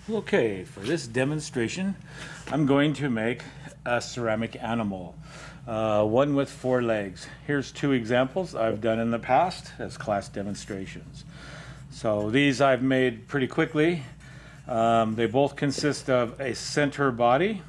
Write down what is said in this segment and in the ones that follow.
Okay, for this demonstration, I'm going to make a ceramic animal, one with 4 legs. Here's 2 examples I've done in the past as class demonstrations. So these I've made pretty quickly. They both consist of a center body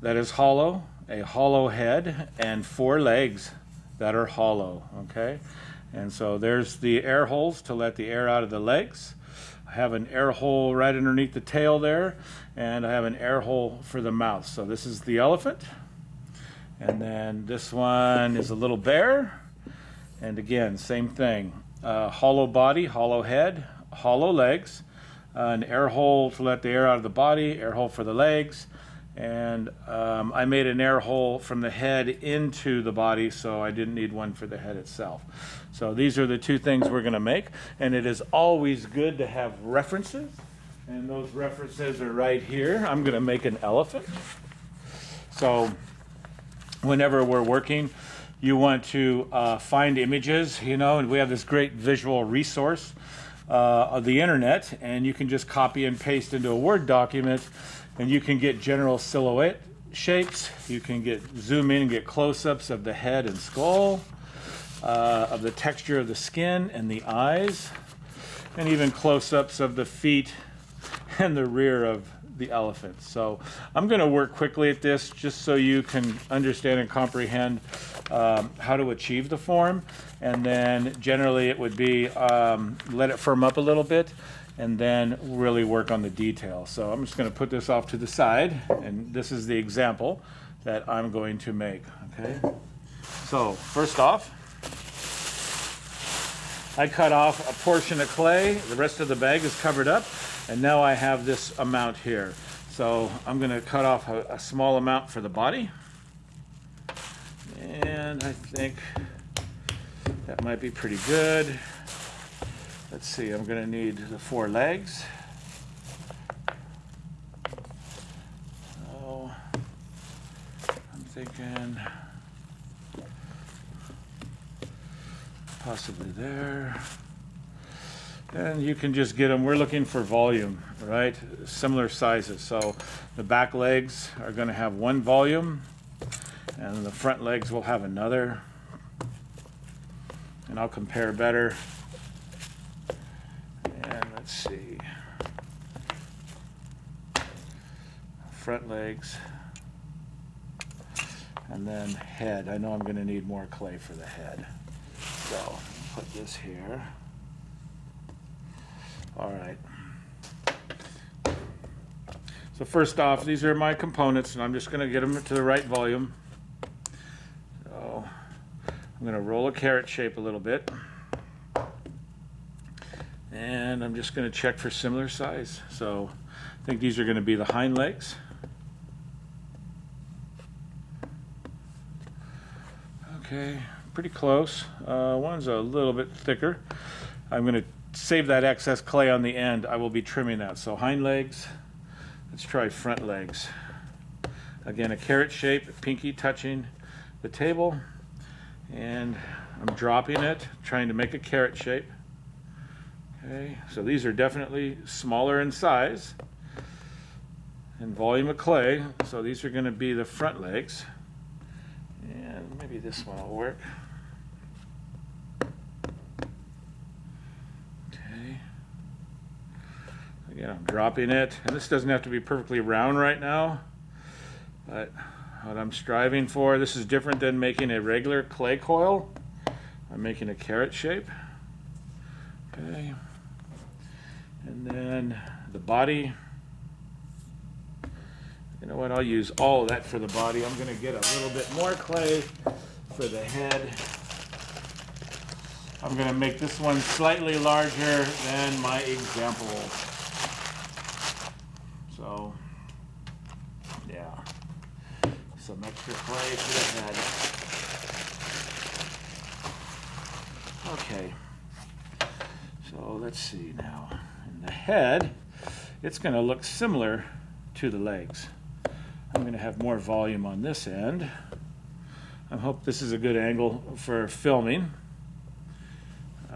that is hollow, a hollow head, and 4 legs that are hollow, okay? And so there's the air holes to let the air out of the legs. I have an air hole right underneath the tail there, and I have an air hole for the mouth. So this is the elephant, and then this one is a little bear, and again, same thing. Hollow body, hollow head, hollow legs, an air hole to let the air out of the body, air hole for the legs, and I made an air hole from the head into the body, so I didn't need one for the head itself. So these are the 2 things we're going to make, and it is always good to have references, and those references are right here. I'm going to make an elephant. So whenever we're working, you want to find images, and we have this great visual resource of the internet, and you can just copy and paste into a Word document, and you can get general silhouette shapes. You can zoom in and get close-ups of the head and skull, of the texture of the skin and the eyes, and even close-ups of the feet and the rear of the elephant. So I'm going to work quickly at this just so you can understand and comprehend how to achieve the form, and then generally it would be let it firm up a little bit and then really work on the detail. So I'm just going to put this off to the side, and this is the example that I'm going to make. Okay. So first off, I cut off a portion of clay. The rest of the bag is covered up, and now I have this amount here. So I'm going to cut off a small amount for the body, and I think that might be pretty good. Let's see, I'm going to need the 4 legs. So I'm thinking possibly there. And you can just get them. We're looking for volume, right? Similar sizes. So the back legs are going to have 1 volume, and the front legs will have another. And I'll compare better. And let's see. Front legs. And then head. I know I'm going to need more clay for the head. So put this here. All right. So first off, these are my components, and I'm just going to get them to the right volume. So I'm going to roll a carrot shape a little bit. And I'm just going to check for similar size. So I think these are going to be the hind legs. Okay, pretty close. One's a little bit thicker. I'm going to save that excess clay on the end. I will be trimming that. So hind legs. Let's try front legs. Again, a carrot shape, pinky touching the table. And I'm dropping it, trying to make a carrot shape. Okay, so these are definitely smaller in size and volume of clay. So these are going to be the front legs. And maybe this one will work. Okay. Again, I'm dropping it. And this doesn't have to be perfectly round right now, but what I'm striving for, this is different than making a regular clay coil. I'm making a carrot shape. Okay. And then the body. You know what, I'll use all of that for the body. I'm going to get a little bit more clay for the head. I'm going to make this one slightly larger than my example. So, yeah. Some extra clay for the head. Okay. So let's see now. In the head, it's going to look similar to the legs. I'm going to have more volume on this end. I hope this is a good angle for filming.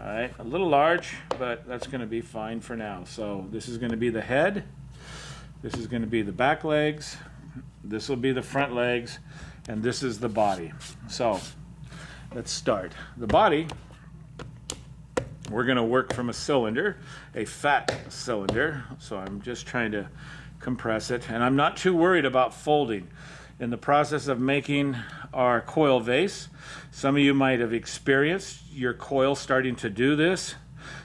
All right, a little large, but that's going to be fine for now. So this is going to be the head. This is going to be the back legs. This will be the front legs. And this is the body. So let's start. The body, we're going to work from a cylinder, a fat cylinder. So I'm just trying to compress it. And I'm not too worried about folding. In the process of making our coil vase, some of you might have experienced your coil starting to do this.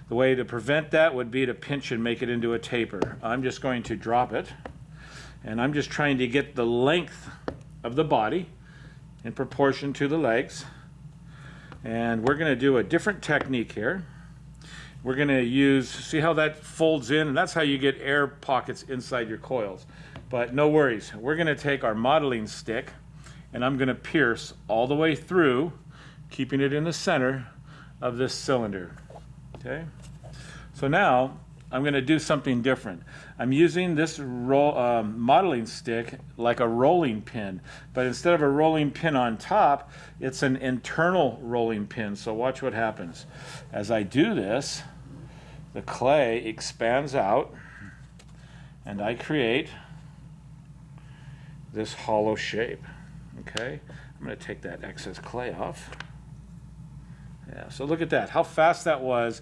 The way to prevent that would be to pinch and make it into a taper. I'm just going to drop it, and I'm just trying to get the length of the body in proportion to the legs. And we're going to do a different technique here. We're going to use, see how that folds in, and that's how you get air pockets inside your coils. But no worries, we're going to take our modeling stick and I'm going to pierce all the way through, keeping it in the center of this cylinder. Okay, so now I'm going to do something different. I'm using this modeling stick like a rolling pin, but instead of a rolling pin on top, it's an internal rolling pin. So watch what happens. As I do this, the clay expands out and I create this hollow shape. Okay, I'm going to take that excess clay off. Yeah, so look at that, how fast that was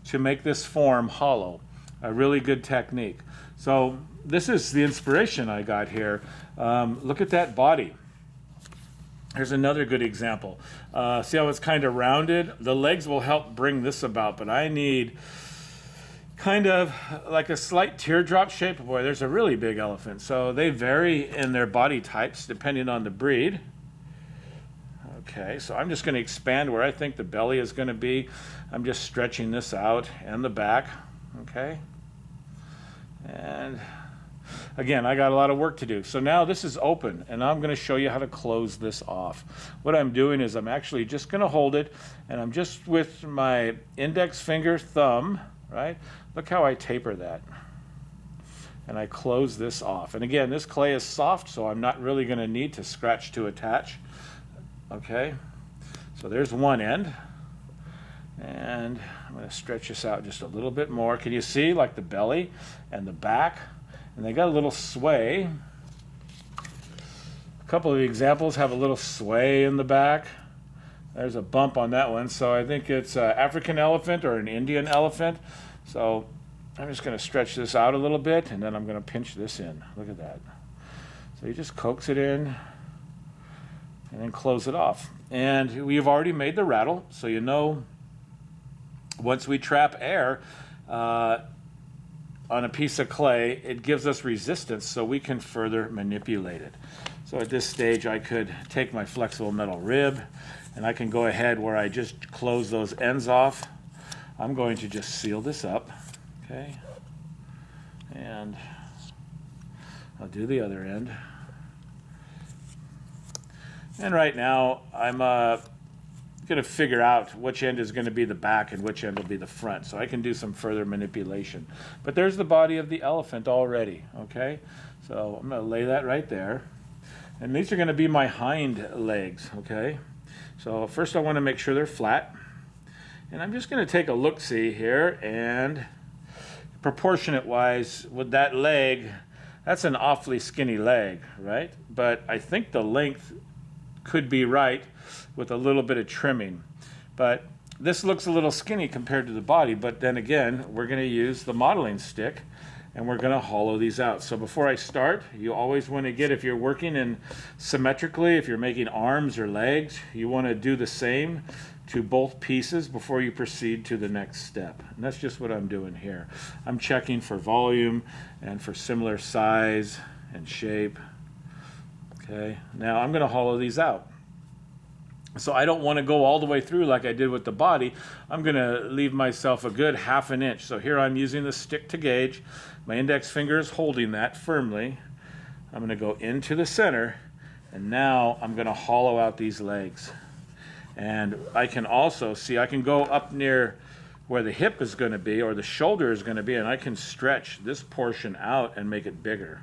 to make this form hollow. A really good technique. So this is the inspiration I got here. Look at that body. Here's another good example. See how it's kind of rounded? The legs will help bring this about, but I need kind of like a slight teardrop shape. Boy, there's a really big elephant. So they vary in their body types depending on the breed. Okay, so I'm just going to expand where I think the belly is going to be. I'm just stretching this out and the back. Okay. And again, I got a lot of work to do. So now this is open, and I'm going to show you how to close this off. What I'm doing is I'm actually just going to hold it, and I'm just with my index finger, thumb, right? Look how I taper that. And I close this off. And again, this clay is soft, so I'm not really going to need to scratch to attach. Okay, so there's one end. And I'm going to stretch this out just a little bit more. Can you see like the belly and the back? And they got a little sway. A couple of examples have a little sway in the back. There's a bump on that one. So I think it's an African elephant or an Indian elephant. So I'm just going to stretch this out a little bit, and then I'm going to pinch this in. Look at that. So you just coax it in and then close it off. And we've already made the rattle, so you know once we trap air on a piece of clay, it gives us resistance so we can further manipulate it. So at this stage, I could take my flexible metal rib and I can go ahead where I just close those ends off. I'm going to just seal this up, okay? And I'll do the other end. And right now, I'm going to figure out which end is going to be the back and which end will be the front, so I can do some further manipulation. But there's the body of the elephant already, okay? So I'm going to lay that right there. And these are going to be my hind legs, okay? So first I want to make sure they're flat. And I'm just going to take a look-see here, and proportionate-wise, with that leg, that's an awfully skinny leg, right? But I think the length could be right with a little bit of trimming. But this looks a little skinny compared to the body, but then again, we're going to use the modeling stick and we're going to hollow these out. So before I start, you always want to get, if you're working in symmetrically, if you're making arms or legs, you want to do the same to both pieces before you proceed to the next step. And that's just what I'm doing here. I'm checking for volume and for similar size and shape. Okay, now I'm going to hollow these out. So I don't want to go all the way through like I did with the body. I'm going to leave myself a good ½ an inch. So here I'm using the stick to gauge. My index finger is holding that firmly. I'm going to go into the center, and now I'm going to hollow out these legs. And I can also see, I can go up near where the hip is going to be or the shoulder is going to be, and I can stretch this portion out and make it bigger.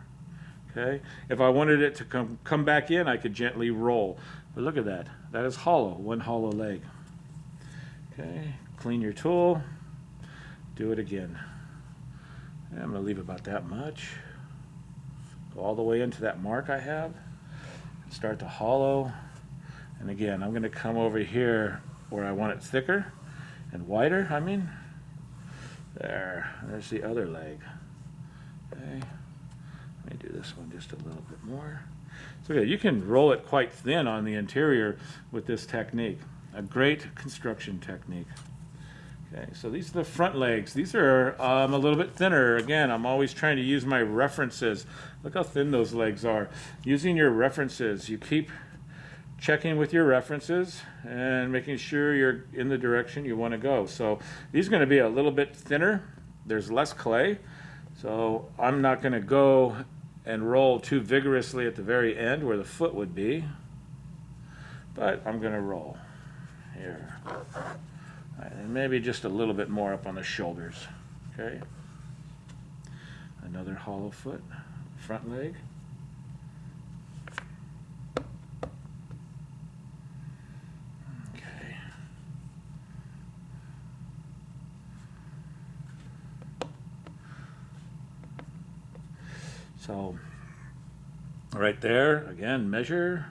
Okay? If I wanted it to come back in, I could gently roll. But look at that. That is hollow, one hollow leg. Okay, clean your tool, do it again. And I'm going to leave about that much. Go all the way into that mark I have. Start to hollow. And again, I'm going to come over here where I want it thicker and wider, I mean. There's the other leg. Okay. Let me do this one just a little bit more. So yeah, you can roll it quite thin on the interior with this technique. A great construction technique. Okay, so these are the front legs. These are a little bit thinner. Again, I'm always trying to use my references. Look how thin those legs are. Using your references, you keep checking with your references and making sure you're in the direction you want to go. So these are going to be a little bit thinner. There's less clay. So I'm not going to go and roll too vigorously at the very end where the foot would be. But I'm going to roll here. And maybe just a little bit more up on the shoulders. Okay. Another hollow foot, front leg. Okay. So, right there, again, measure.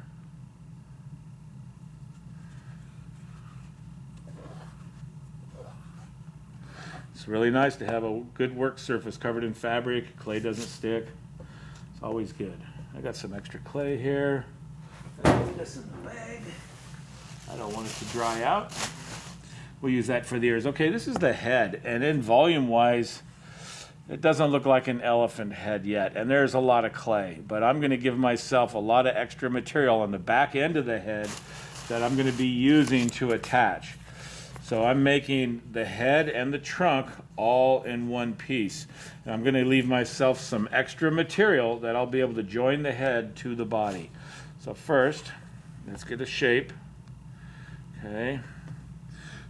It's really nice to have a good work surface covered in fabric. Clay doesn't stick. It's always good. I got some extra clay here. Put this in the bag. I don't want it to dry out. We'll use that for the ears. Okay, this is the head, and in volume-wise, it doesn't look like an elephant head yet, and there's a lot of clay, but I'm going to give myself a lot of extra material on the back end of the head that I'm going to be using to attach. So I'm making the head and the trunk all in one piece. And I'm going to leave myself some extra material that I'll be able to join the head to the body. So first, let's get a shape. Okay.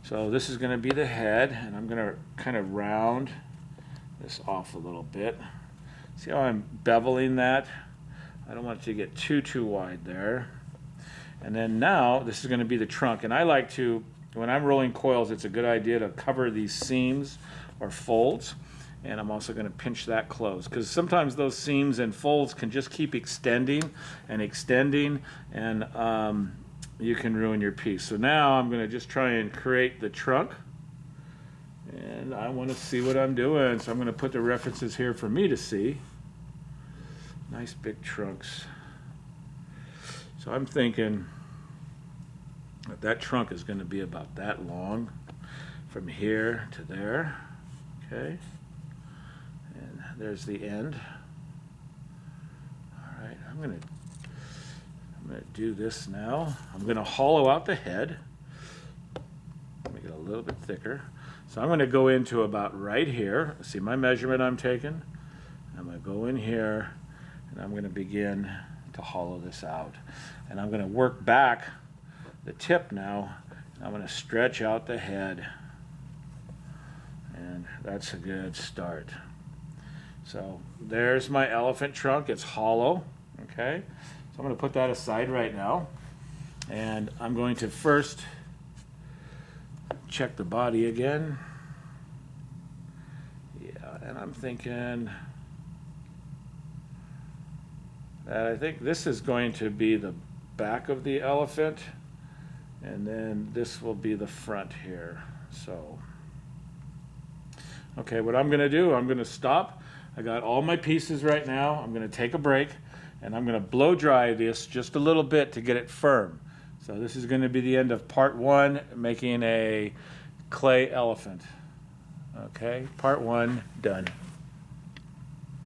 So this is going to be the head, and I'm going to kind of round this off a little bit. See how I'm beveling that? I don't want it to get too wide there. And then now this is going to be the trunk, and I like to, when I'm rolling coils, it's a good idea to cover these seams or folds, and I'm also going to pinch that close because sometimes those seams and folds can just keep extending and you can ruin your piece. So now I'm going to just try and create the trunk, and I want to see what I'm doing, so I'm going to put the references here for me to see. Nice big trunks. So I'm thinking that trunk is going to be about that long from here to there. Okay, and there's the end. All right, I'm going to do this now. I'm going to hollow out the head, make it a little bit thicker. So I'm going to go into about right here. See my measurement I'm taking? I'm going to go in here, and I'm going to begin to hollow this out. And I'm going to work back the tip now. I'm going to stretch out the head, and that's a good start. So there's my elephant trunk. It's hollow. Okay, so I'm going to put that aside right now, and I'm going to first check the body again. Yeah, and I'm thinking that I think this is going to be the back of the elephant, and then this will be the front here. So, okay, what I'm going to do, I'm going to stop. I got all my pieces right now. I'm going to take a break, and I'm going to blow dry this just a little bit to get it firm. So this is going to be the end of part one, making a clay elephant. Okay, part one done.